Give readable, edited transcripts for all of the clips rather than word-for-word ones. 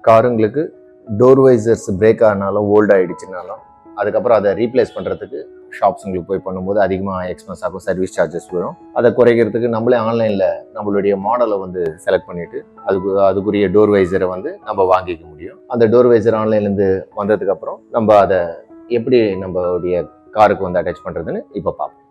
காருங்களுக்கு door visors break ஆனாலும் volt ஆகிடுச்சுனாலும் அதுக்கப்புறம் அதை ரீப்ளேஸ் பண்ணுறதுக்கு ஷாப்ஸுங்களுக்கு போய் பண்ணும்போது அதிகமாக எக்ஸ்பென்ஸ் ஆகும், சர்வீஸ் சார்ஜஸ் வரும். அதை குறைக்கிறதுக்கு நம்மளே ஆன்லைனில் நம்மளுடைய மாடலை வந்து செலக்ட் பண்ணிவிட்டு அதுக்குரிய டோர் வைசரை வந்து நம்ம வாங்கிக்க முடியும். அந்த டோர் வைசர் ஆன்லைன்லேருந்து வந்ததுக்கப்புறம் நம்ம அதை எப்படி நம்மளுடைய காருக்கு வந்து அட்டாச் பண்ணுறதுன்னு இப்போ பார்ப்போம்.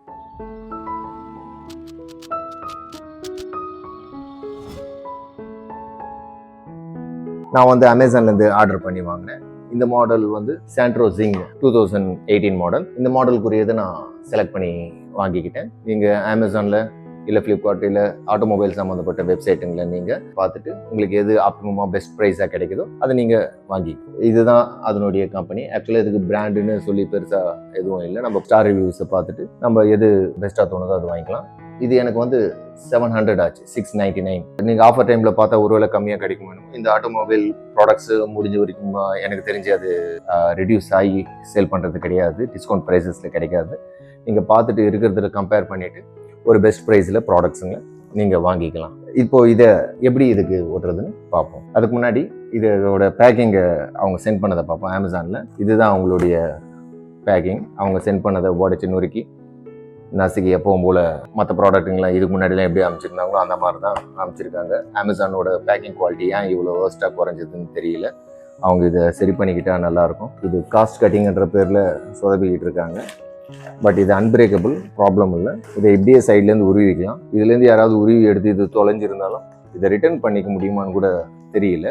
நான் வந்து அமேசான்லேருந்து ஆர்டர் பண்ணி வாங்கினேன். இந்த மாடல் வந்து சாண்ட்ரோ ஜிங் 2018 மாடல். இந்த மாடலுக்குரியதை நான் செலக்ட் பண்ணி வாங்கிக்கிட்டேன். நீங்கள் அமேசானில் இல்லை ஃப்ளிப்கார்ட் இல்லை ஆட்டோமொபைல் சம்மந்தப்பட்ட வெப்சைட்டுங்களை நீங்கள் பார்த்துட்டு உங்களுக்கு எது ஆப்டிமமாக பெஸ்ட் ப்ரைஸாக கிடைக்குதோ அதை நீங்கள் வாங்கி. இதுதான் அதனுடைய கம்பெனி. ஆக்சுவலாக இதுக்கு பிராண்டுன்னு சொல்லி பெருசாக எதுவும் இல்லை. நம்ம ஸ்டார் ரிவ்யூஸை பார்த்துட்டு நம்ம எது பெஸ்ட்டாக தோணுதோ அது வாங்கிக்கலாம். இது எனக்கு வந்து 700 ஆச்சு, 699. நீங்கள் ஆஃபர் டைமில் பார்த்தா ஒருவேளை கம்மியாக கிடைக்கும். இந்த ஆட்டோமொபைல் ப்ராடக்ட்ஸ் முடிஞ்ச வரைக்கும் எனக்கு தெரிஞ்சு அது ரெடியூஸ் ஆகி சேல் பண்ணுறது கிடையாது, டிஸ்கவுண்ட் ப்ரைஸஸில் கிடைக்காது. நீங்கள் பார்த்துட்டு இருக்கிறதுல கம்பேர் பண்ணிவிட்டு ஒரு பெஸ்ட் ப்ரைஸில் ப்ராடக்ட்ஸுங்க நீங்கள் வாங்கிக்கலாம். இப்போது இதை எப்படி இதுக்கு ஓட்டுறதுன்னு பார்ப்போம். அதுக்கு முன்னாடி இதோட பேக்கிங்கை அவங்க சென்ட் பண்ணதை பார்ப்போம். அமேசானில் இதுதான் அவங்களுடைய பேக்கிங். அவங்க சென்ட் பண்ணதை உடச்சி நொறுக்கி நசுக்கி எப்பவும் போல் மற்ற ப்ராடக்ட்டுங்களாம் இதுக்கு முன்னாடிலாம் எப்படி அமைச்சிருந்தாங்களோ அந்த மாதிரி தான் அமைச்சிருக்காங்க. அமேசானோட பேக்கிங் குவாலிட்டி ஏன் இவ்வளோ வேர்ஸ்ட்டாக குறைஞ்சதுன்னு தெரியல. அவங்க இதை சரி பண்ணிக்கிட்டால் நல்லாயிருக்கும். இது காஸ்ட் கட்டிங்கன்ற பேரில் சொதப்பிக்கிட்டு இருக்காங்க. பட் இது அன்பிரேக்கபிள், ப்ராப்ளம் இல்லை. இதை இப்படியே சைட்லேருந்து உருவிக்கலாம். இதுலேருந்து யாராவது உருவி எடுத்து இது தொலைஞ்சிருந்தாலும் இதை ரிட்டர்ன் பண்ணிக்க முடியுமான்னு கூட தெரியல.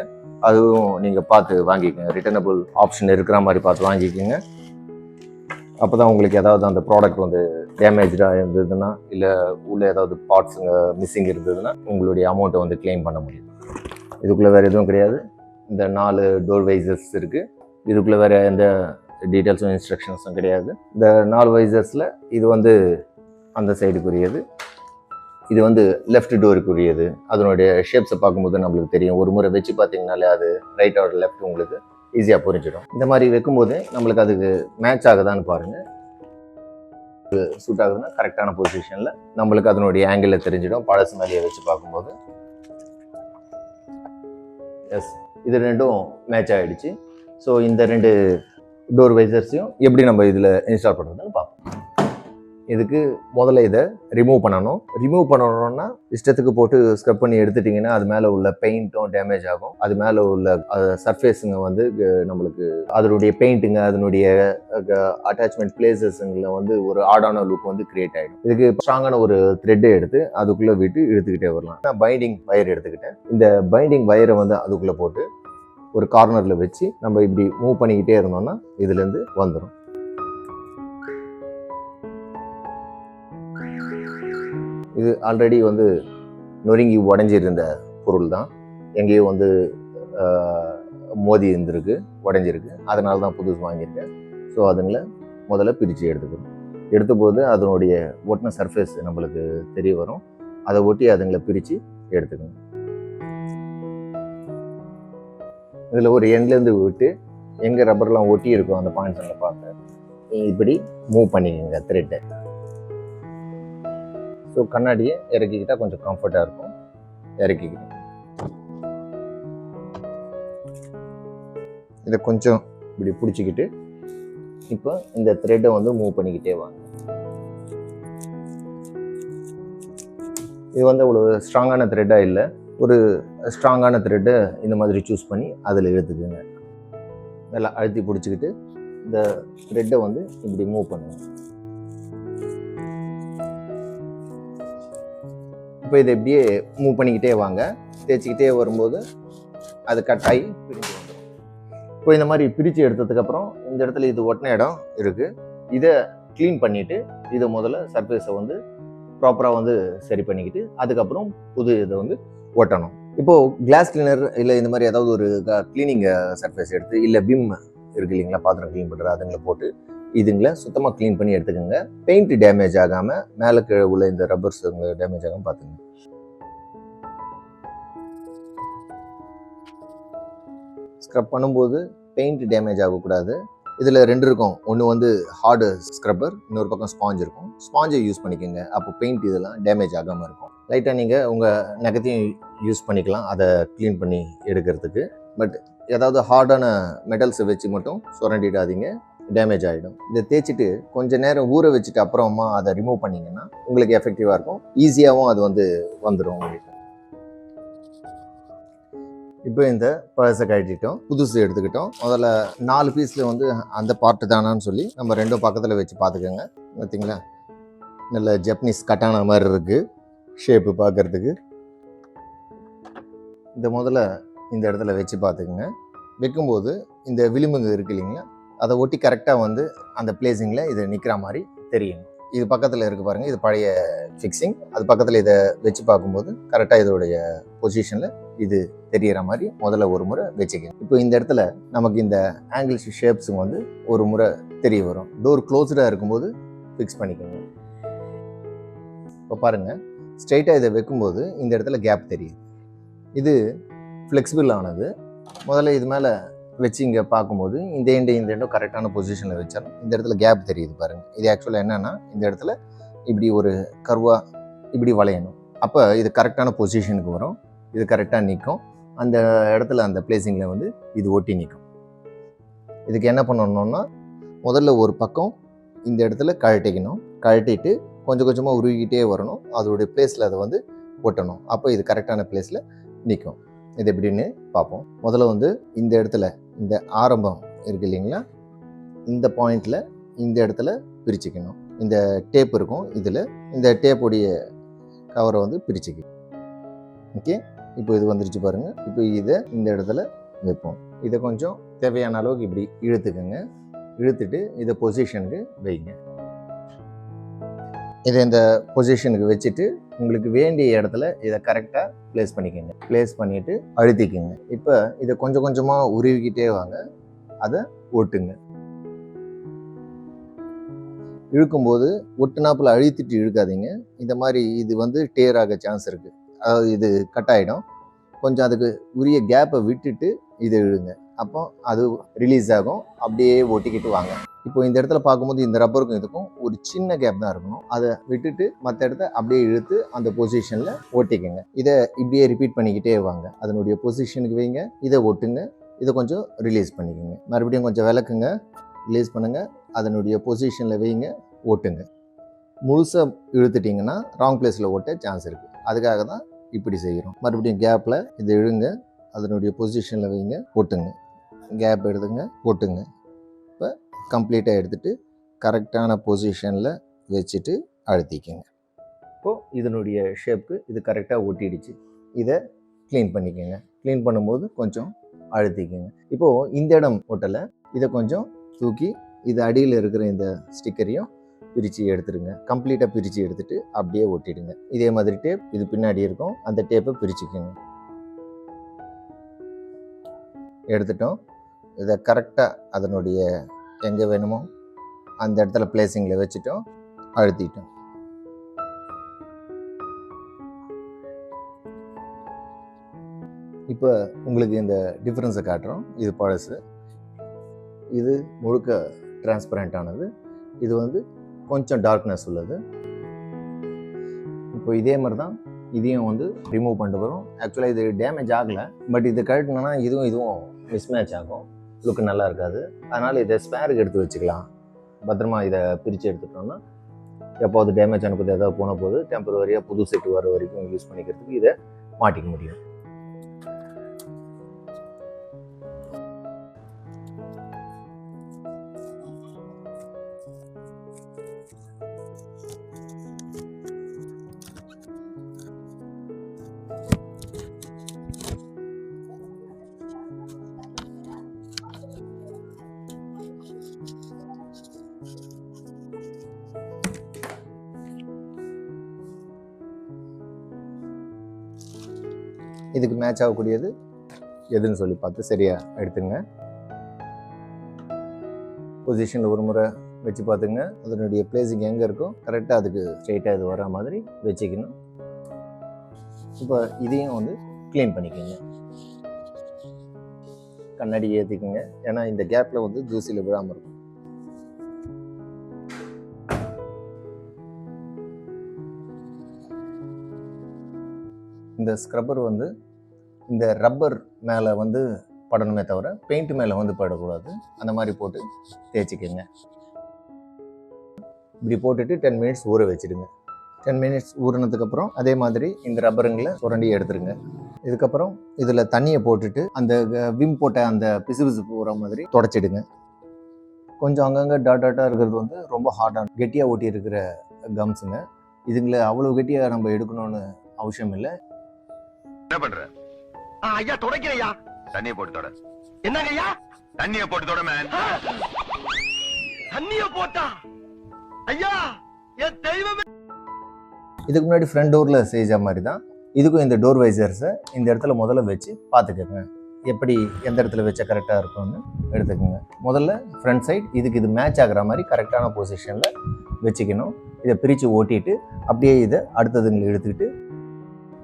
அதுவும் நீங்கள் பார்த்து வாங்கிக்கோங்க. ரிட்டர்னபிள் ஆப்ஷன் இருக்கிற மாதிரி பார்த்து வாங்கிக்கோங்க. அப்போ தான் உங்களுக்கு ஏதாவது அந்த ப்ராடக்ட் வந்து டேமேஜாக இருந்ததுன்னா இல்லை உள்ள ஏதாவது பார்ட்ஸுங்க மிஸ்ஸிங் இருந்ததுன்னா உங்களுடைய அமௌண்ட்டை வந்து கிளைம் பண்ண முடியும். இதுக்குள்ளே வேறு எதுவும் கிடையாது. இந்த 4 டோர் வைசர்ஸ் இருக்குது. இதுக்குள்ளே வேறு எந்த டீட்டெயில்ஸும் இன்ஸ்ட்ரக்ஷன்ஸும் கிடையாது. இந்த 4 வைசர்ஸில் இது வந்து அந்த சைடுக்குரியது, இது வந்து லெஃப்ட் டோருக்குரியது. அதனுடைய ஷேப்ஸை பார்க்கும்போது நம்மளுக்கு தெரியும். ஒரு முறை வச்சு பார்த்தீங்கனாலே அது ரைட் ஆர் லெஃப்ட் உங்களுக்கு ஈஸியாக புரிஞ்சிடும். இந்த மாதிரி வைக்கும்போது நம்மளுக்கு அதுக்கு மேட்ச் ஆகுதான்னு பாருங்கள். சூட் ஆகுதுன்னா கரெக்டான பொசிஷனில் நம்மளுக்கு அதனுடைய ஆங்கிளில் தெரிஞ்சிடும். பழசு மேலேயே வச்சு பார்க்கும்போது எஸ், இது ரெண்டும் மேட்ச் ஆகிடுச்சு. ஸோ இந்த 2 டோர் வைசர்ஸையும் எப்படி நம்ம இதில் இன்ஸ்டால் பண்ணுறதுன்னு பார்ப்போம். இதுக்கு முதல்ல இதை ரிமூவ் பண்ணணும்னா இஷ்டத்துக்கு போட்டு ஸ்க்ரப் பண்ணி எடுத்துட்டிங்கன்னா அது மேலே உள்ள பெயிண்ட்டும் டேமேஜ் ஆகும். அது மேலே உள்ள சர்ஃபேஸுங்க வந்து நம்மளுக்கு அதனுடைய பெயிண்ட்டுங்க அதனுடைய அட்டாச்மெண்ட் பிளேசஸுங்களை வந்து ஒரு ஆடான லுக் வந்து கிரியேட் ஆகிடும். இதுக்கு ஸ்ட்ராங்கான ஒரு த்ரெட்டை எடுத்து அதுக்குள்ளே விட்டு இழுத்துக்கிட்டே வரலாம். நான் பைண்டிங் வயர் எடுத்துக்கிட்டேன். இந்த பைண்டிங் வயரை வந்து அதுக்குள்ளே போட்டு ஒரு கார்னரில் வச்சு நம்ம இப்படி மூவ் பண்ணிக்கிட்டே இருந்தோம்னா இதுலேருந்து வந்துடும். இது ஆல்ரெடி வந்து நொறுங்கி உடஞ்சிருந்த பொருள் தான். எங்கேயோ வந்து மோதி இருந்திருக்கு, உடஞ்சிருக்கு. அதனால தான் புதுசு வாங்கியிருக்கேன். ஸோ அதுங்களை முதல்ல பிரித்து எடுத்துக்கணும். எடுத்தபோது அதனுடைய ஒட்டின சர்ஃபேஸ் நம்மளுக்கு தெரிய வரும். அதை ஒட்டி அதுங்களை பிரித்து எடுத்துக்கணும். இதில் ஒரு எண்ட்லேருந்து விட்டு எங்கே ரப்பர்லாம் ஒட்டி இருக்கும் அந்த பாயிண்ட்ஸில் பார்த்து இப்படி மூவ் பண்ணிக்கோங்க த்ரெட்டை. ஸோ கண்ணாடியை இறக்கிக்கிட்டால் கொஞ்சம் கம்ஃபர்ட்டாக இருக்கும். இறக்கிக்கிட்டேன். இதை கொஞ்சம் இப்படி பிடிச்சிக்கிட்டு இப்போ இந்த த்ரெட்டை வந்து மூவ் பண்ணிக்கிட்டே வாங்க. இது வந்து அவ்வளோ ஸ்ட்ராங்கான த்ரெட்டாக இல்லை. ஒரு ஸ்ட்ராங்கான த்ரெட்டை இந்த மாதிரி சூஸ் பண்ணி அதில் எடுத்துக்கோங்க. நல்லா அழுத்தி பிடிச்சிக்கிட்டு இந்த த்ரெட்டை வந்து இப்படி மூவ் பண்ணுங்க. இப்போ இதை இப்படியே மூவ் பண்ணிக்கிட்டே வாங்க. தேய்ச்சிக்கிட்டே வரும்போது அது கட் ஆகி பிரிஞ்சு வந்துடும். இப்போ இந்த மாதிரி பிரித்து எடுத்ததுக்கப்புறம் இந்த இடத்துல இது ஒட்டின இடம் இருக்குது. இதை க்ளீன் பண்ணிவிட்டு இதை முதல்ல சர்ஃபேஸை வந்து ப்ராப்பராக வந்து சரி பண்ணிக்கிட்டு அதுக்கப்புறம் புது இதை வந்து ஒட்டணும். இப்போது கிளாஸ் கிளீனர் இல்லை இந்த மாதிரி ஏதாவது ஒரு க்ளீனிங் சர்ஃபேஸ் எடுத்து இல்லை விம் இருக்குது இல்லைங்களா, பாத்திரம் க்ளீன் பண்ணுற அதுங்களை போட்டு இதுங்களை சுத்தமாக க்ளீன் பண்ணி எடுத்துக்கோங்க. பெயிண்ட் டேமேஜ் ஆகாமல் மேலே உள்ள இந்த ரப்பர்ஸ் டேமேஜ் ஆகாமல் பார்த்துங்க. ஸ்க்ரப் பண்ணும்போது பெயிண்ட் டேமேஜ் ஆகக்கூடாது. இதில் 2 இருக்கும். ஒன்று வந்து ஹார்டு ஸ்க்ரப்பர், இன்னொரு பக்கம் ஸ்பாஞ்ச் இருக்கும். ஸ்பாஞ்சை யூஸ் பண்ணிக்கோங்க. அப்போ பெயிண்ட் இதெல்லாம் டேமேஜ் ஆகாமல் இருக்கும். லைட்டாக நீங்கள் உங்கள் நகத்தையும் யூஸ் பண்ணிக்கலாம் அதை க்ளீன் பண்ணி எடுக்கிறதுக்கு. பட் ஏதாவது ஹார்டான மெட்டல்ஸை வச்சு மட்டும் சுரண்டிடாதீங்க, டேமேஜ் ஆகிடும். இதை தேய்ச்சிட்டு கொஞ்சம் நேரம் ஊற வச்சுட்டு அப்புறமா அதை ரிமூவ் பண்ணிங்கன்னா உங்களுக்கு எஃபெக்டிவாக இருக்கும், ஈஸியாகவும் அது வந்துடும் உங்களுக்கு. இப்போ இந்த பழசை கழட்டிட்டோம், புதுசு எடுத்துக்கிட்டோம். முதல்ல 4 பீஸில் அந்த பார்ட்டு தானான்னு சொல்லி நம்ம ரெண்டும் பக்கத்தில் வச்சு பார்த்துக்கோங்க. பார்த்தீங்களா, நல்ல ஜப்பனீஸ் கட்டான மாதிரி இருக்குது ஷேப்பு பார்க்குறதுக்கு. இந்த முதல்ல இந்த இடத்துல வச்சு பார்த்துக்குங்க. வைக்கும்போது இந்த விளிம்புங்க இருக்கு இல்லைங்களா, அதை ஒட்டி கரெக்டாக அந்த பிளேசிங்கில் இது நிற்கிற மாதிரி தெரியும். இது பக்கத்தில் இருக்குது பாருங்கள், இது பழைய ஃபிக்ஸிங். அது பக்கத்தில் இதை வச்சு பார்க்கும்போது கரெக்டாக இதோடைய பொசிஷனில் இது தெரிகிற மாதிரி முதல்ல ஒரு முறை வச்சுக்கணும். இப்போ இந்த இடத்துல நமக்கு இந்த ஆங்கிள்ஸ் ஷேப்ஸுங்க ஒரு முறை தெரிய வரும். டோர் க்ளோஸ்டாக இருக்கும்போது ஃபிக்ஸ் பண்ணிக்கோங்க. இப்போ பாருங்கள், ஸ்ட்ரைட்டாக இதை வைக்கும்போது இந்த இடத்துல கேப் தெரியுது. இது ஃப்ளெக்சிபிள் ஆனது. முதல்ல இது மேலே வச்சு இங்கே பார்க்கும்போது இந்த எண்டும் கரெக்டான பொசிஷனில் வச்சாலும் இந்த இடத்துல கேப் தெரியுது பாருங்கள். இது ஆக்சுவலாக என்னென்னா, இந்த இடத்துல இப்படி ஒரு கர்வாக இப்படி வளையணும். அப்போ இது கரெக்டான பொசிஷனுக்கு வரும், இது கரெக்டாக நிற்கும். அந்த இடத்துல அந்த பிளேசிங்கில் இது ஒட்டி நிற்கும். இதுக்கு என்ன பண்ணணும்னா, முதல்ல ஒரு பக்கம் இந்த இடத்துல கழட்டிக்கணும். கழட்டிட்டு கொஞ்சம் கொஞ்சமாக உருகிக்கிட்டே வரணும், அதோடைய பிளேஸில் அதை ஒட்டணும். அப்போ இது கரெக்டான பிளேஸில் நிற்கும். இது எப்படின்னு பார்ப்போம். முதல்ல இந்த இடத்துல இந்த ஆரம்பம் இருக்குது இல்லைங்களா, இந்த பாயிண்டில் இந்த இடத்துல பிரிச்சுக்கணும். இந்த டேப் இருக்கும், இதில் இந்த டேப்புடைய கவரை பிரிச்சுக்கணும். ஓகே, இப்போ இது வந்துருச்சு பாருங்கள். இப்போ இதை இந்த இடத்துல வைப்போம். இதை கொஞ்சம் தேவையான அளவுக்கு இப்படி இழுத்துக்குங்க. இழுத்துட்டு இதை பொசிஷனுக்கு வைங்க. இதை இந்த பொசிஷனுக்கு வச்சுட்டு உங்களுக்கு வேண்டிய இடத்துல இதை கரெக்டாக ப்ளேஸ் பண்ணிக்கோங்க. ப்ளேஸ் பண்ணிவிட்டு அழுத்திக்கோங்க. இப்போ இதை கொஞ்சம் கொஞ்சமாக உருவிக்கிட்டே வாங்க, அதை ஒட்டுங்க. இழுக்கும்போது ஒட்டுனாப்பில் அழுத்திட்டு இழுக்காதீங்க. இந்த மாதிரி இது டேர் ஆக சான்ஸ் இருக்குது, அதாவது இது கட் ஆகிடும். கொஞ்சம் அதுக்கு உரிய கேப்பை விட்டுட்டு இதை இழுங்க, அப்போ அது ரிலீஸ் ஆகும். அப்படியே ஒட்டிக்கிட்டு வாங்க. இப்போ இந்த இடத்துல பார்க்கும்போது இந்த ரப்பருக்கும் இதுக்கும் ஒரு சின்ன கேப் தான் இருக்கணும், அதை விட்டுட்டு மற்ற இடத்த அப்படியே இழுத்து அந்த பொசிஷனில் ஒட்டிக்கங்க. இதை இப்படியே ரிப்பீட் பண்ணிக்கிட்டே வாங்க. அதனுடைய பொசிஷனுக்கு வைங்க, இதை ஒட்டுங்க, இதை கொஞ்சம் ரிலீஸ் பண்ணிக்கோங்க. மறுபடியும் கொஞ்சம் விளக்குங்க, ரிலீஸ் பண்ணுங்கள், அதனுடைய பொசிஷனில் வைங்க, ஒட்டுங்க. முழுசாக இழுத்துட்டிங்கன்னா ராங் பிளேஸில் ஒட்ட சான்ஸ் இருக்குது. அதுக்காக தான் இப்படி செய்கிறோம். மறுபடியும் கேப்பில் இதை இழுங்க, அதனுடைய பொசிஷனில் வைங்க, ஒட்டுங்க. கேப் எடுத்துங்க, ஒட்டுங்க. இப்போ கம்ப்ளீட்டாக எடுத்துகிட்டு கரெக்டான பொசிஷனில் வச்சுட்டு அழுத்திக்கங்க. இப்போது இதனுடைய ஷேப்புக்கு இது கரெக்டாக ஒட்டிடுச்சு. இதை க்ளீன் பண்ணிக்கோங்க. க்ளீன் பண்ணும்போது கொஞ்சம் அழுத்திக்கங்க. இப்போது இந்த இடம் ஒட்டலை, இதை கொஞ்சம் தூக்கி இது அடியில் இருக்கிற இந்த ஸ்டிக்கரையும் பிரித்து எடுத்துடுங்க. கம்ப்ளீட்டாக பிரித்து எடுத்துகிட்டு அப்படியே ஒட்டிடுங்க. இதே மாதிரி டேப் இது பின்னாடி இருக்கும், அந்த டேப்பை பிரிச்சுக்கோங்க. எடுத்துட்டோம். இதை கரெக்டாக அதனுடைய எங்கே வேணுமோ அந்த இடத்துல பிளேசிங்கில் வச்சுட்டோம், அழுத்திட்டோம். இப்போ உங்களுக்கு இந்த டிஃப்ரென்ஸை காட்டுறோம். இது பழசு, இது முழுக்க டிரான்ஸ்பரண்டானது, இது கொஞ்சம் டார்க்னஸ் உள்ளது. இப்போ இதே மாதிரி தான் இதையும் ரிமூவ் பண்ணிட்டு வரும். ஆக்சுவலாக இது டேமேஜ் ஆகலை, பட் இது கழட்டினோன்னா இதுவும் மிஸ்மேட்ச் ஆகும், லுக்கு நல்லா இருக்காது. அதனால் இதை ஸ்பேருக்கு எடுத்து வச்சுக்கலாம். பத்திரமா இதை பிரித்து எடுத்துட்டோம்னா எப்போது டேமேஜ் அனுப்புது ஏதாவது போன போது டெம்பரவரியாக புது செட்டு வர வரைக்கும் யூஸ் பண்ணிக்கிறதுக்கு இதை மாட்டிக்க முடியும். இதுக்கு மேட்ச் ஆகக்கூடியது எதுன்னு சொல்லி பார்த்து சரியாக எடுத்துங்க. பொசிஷனில் ஒரு முறை வச்சு பார்த்துங்க. அதனுடைய பிளேஸிங் எங்கே இருக்கோ கரெக்டாக அதுக்கு ஸ்ட்ரெயிட்டாக இது வர மாதிரி வச்சுக்கணும். இப்போ இதையும் க்ளீன் பண்ணிக்கோங்க. கண்ணாடி ஏற்றிக்கோங்க, ஏன்னா இந்த கேப்பில் தூசியில் விழாமல் இருக்கும். இந்த ஸ்க்ரப்பர் இந்த ரப்பர் மேலே படணுமே தவிர பெயிண்ட் மேலே வந்து படக்கூடாது. அந்த மாதிரி போட்டு தேய்ச்சிக்கோங்க. இப்படி போட்டுட்டு 10 மினிட்ஸ் ஊற வச்சுடுங்க. 10 மினிட்ஸ் ஊறினதுக்கப்புறம் அதே மாதிரி இந்த ரப்பருங்களை சுரண்டி எடுத்துருங்க. இதுக்கப்புறம் இதில் தண்ணியை போட்டுட்டு அந்த விம் போட்ட அந்த பிசு போகிற மாதிரி தொடச்சிடுங்க. கொஞ்சம் அங்கங்கே டாட்டாக இருக்கிறது வந்து ரொம்ப ஹார்டாக கெட்டியாக ஒட்டி இருக்கிற கம்ஸுங்க. இதுங்களை அவ்வளோ கெட்டியாக நம்ம எடுக்கணும்னு அவசியம் இல்லை. என்ன பண்ற? ஐயா துடைக்கிறையா. தண்ணியை போட்டு தொட. என்னங்க ஐயா? தண்ணியை போட்டு தொட மேன். தண்ணியை போட்டா ஐயா என் தெய்வமே. இதுக்கு முன்னாடி ஃப்ரண்ட் டோரில் செஞ்ச மாதிரி தான் இதுக்கும் இந்த டோர் வைசர்ஸை இந்த இடத்துல முதல்ல வச்சு பார்த்துக்கோங்க. எப்படி எந்த இடத்துல வச்சா கரெக்டாக இருக்கும்னு எடுத்துக்கோங்க. முதல்ல ஃப்ரண்ட் சைட் இதுக்கு இது மேட்ச் ஆகிற மாதிரி கரெக்டான பொசிஷனில் வச்சுக்கணும். இதை பிரித்து ஓட்டிட்டு அப்படியே இதை அடுத்ததுங்களை எடுத்துக்கிட்டு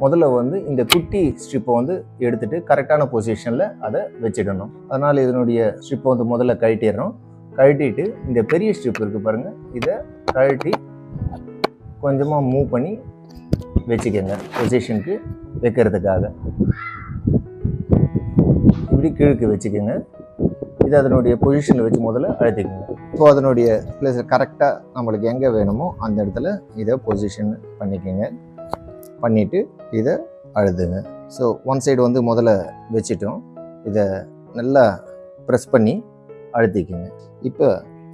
முதல்ல வந்து இந்த குட்டி ஸ்ட்ரிப்பை வந்து எடுத்துகிட்டு கரெக்டான பொசிஷனில் அதை வச்சிடணும். அதனால் இதனுடைய ஸ்ட்ரிப்பை வந்து முதல்ல கழட்டிடுறோம். கழட்டிட்டு இந்த பெரிய ஸ்ட்ரிப் இருக்குது பாருங்கள், இதை கழட்டி கொஞ்சமாக மூவ் பண்ணி வச்சுக்கோங்க பொசிஷனுக்கு வைக்கிறதுக்காக. இப்படி கீழுக்கு வச்சுக்கோங்க. இது அதனுடைய பொசிஷனில் வச்சு முதல்ல அழுத்திக்கோங்க. இப்போ அதனுடைய பிளேஸ் கரெக்டாக நம்மளுக்கு எங்கே வேணுமோ அந்த இடத்துல இதை பொசிஷன் பண்ணிக்கோங்க. பண்ணிவிட்டு இதை அழுதுங்க. ஸோ ஒன் சைடு வந்து முதல்ல வச்சுட்டோம். இதை நல்லா ப்ரெஸ் பண்ணி அழுத்திக்கோங்க. இப்போ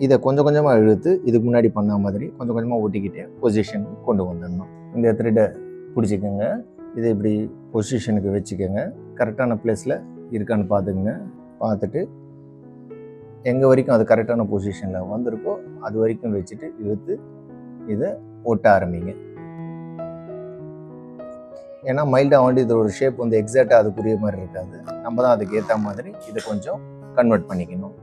இதை கொஞ்சம் கொஞ்சமாக இழுத்து இதுக்கு முன்னாடி பண்ண மாதிரி கொஞ்சம் கொஞ்சமாக ஒட்டிக்கிட்டே பொசிஷனுக்கு கொண்டு வந்துடணும். இந்த த்ரெட்டை பிடிச்சிக்கோங்க. இதை இப்படி பொசிஷனுக்கு வச்சுக்கோங்க. கரெக்டான பிளேஸில் இருக்கான்னு பார்த்துக்குங்க. பார்த்துட்டு எங்கே வரைக்கும் அது கரெக்டான பொசிஷனில் வந்திருக்கோ அது வரைக்கும் வச்சுட்டு இழுத்து இதை ஒட்ட ஆரம்பிங்க. ஏன்னா மைல்டாக வந்து இதோட ஷேப் வந்து எக்ஸாக்டாக அதுக்குரிய மாதிரி இருக்காது. நம்ம தான் அதுக்கு ஏற்ற மாதிரி இதை கொஞ்சம் கன்வெர்ட் பண்ணிக்கணும்.